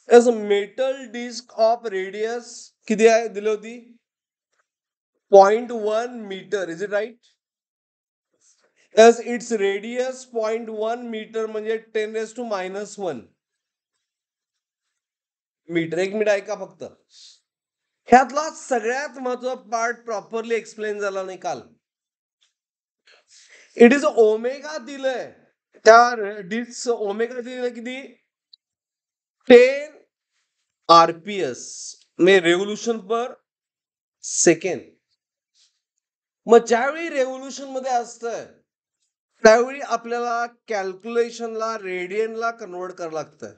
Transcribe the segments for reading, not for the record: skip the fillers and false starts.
as a metal disc of radius किती आहे दिली होती 0.1 meter, is it right? As its radius 0.1 meter म्हणजे 10⁻⁻1 मीटर. एक मिनिट ऐका फक्त. ह्यातला सगळ्यात महत्वाचा पार्ट प्रॉपरली एक्सप्लेन झाला नाही काल. इट इज ओमेगा दिलंय त्या डिस्क ओमेगा दिलंय किती 10 आरपीएस म्हणजे रेव्होल्युशन पर सेकंड. मग ज्यावेळी रेव्होल्युशन मध्ये असतंय त्यावेळी आपल्याला कॅल्क्युलेशनला रेडियनला कन्वर्ट करावं लागतं.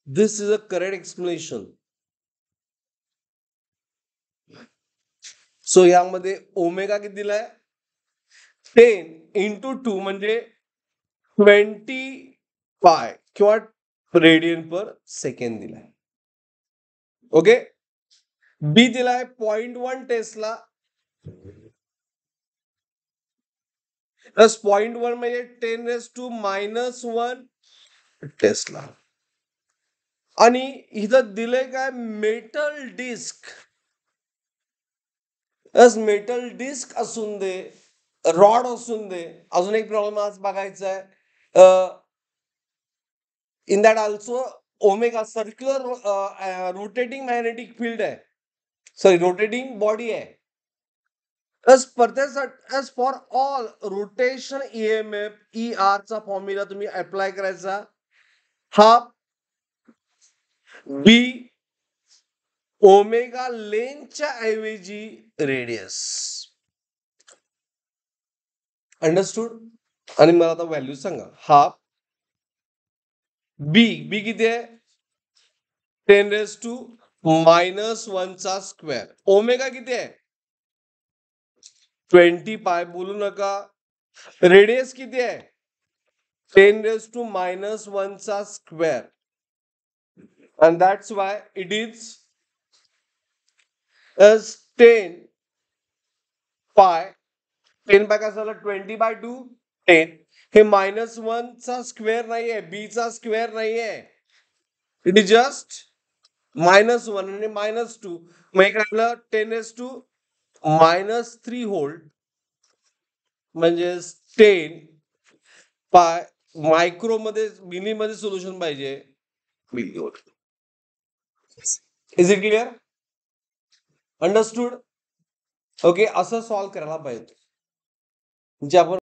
This is a correct explanation. So यामध्ये ओमेगा किती दिलाय 10 इंटू 2 म्हणजे 20 पाय किंवा रेडियन पर सेकंड दिलाय. ओके. बी दिलाय 0.1 टेस्ला प्लस 0.1 म्हणजे 10⁻⁻1 टेस्ला. आणि इथं दिलंय काय मेटल डिस्क. मेटल डिस्क असून दे रॉड असून दे. अजून एक प्रॉब्लेम आज बघायचा आहे. In that also omega circular rotating magnetic field आहे सॉरी रोटेटिंग बॉडी आहे. as for all rotation EMF ER चा फॉर्म्युला तुम्ही अप्लाय करायचा. हा बी ओमेगा लेंथच्या ऐवजी रेडियस. अंडरस्टूड. आणि मला आता व्हॅल्यू सांगा. हाफ बी किती आहे 10⁻⁻1 चा स्क्वेअर. ओमेगा किती आहे 20 पाय. बोलू नका. रेडियस किती आहे 10⁻⁻1 चा square. and that's why it is as 10 पाय 10 पाय काय झालं 20/2 10. हे -1 चा स्क्वेअर नाहीये बी चा स्क्वेअर नाहीये. इट इज जस्ट -1 आणि -2. मग एक राहिलं 10⁻³ व्होल्ट म्हणजे 10 पाय मायक्रो मध्ये मिली मध्ये सोल्युशन पाहिजे milli volt. Is it clear. Understood. Okay. असं सॉल्व्ह करायला पाहिजे जे आपण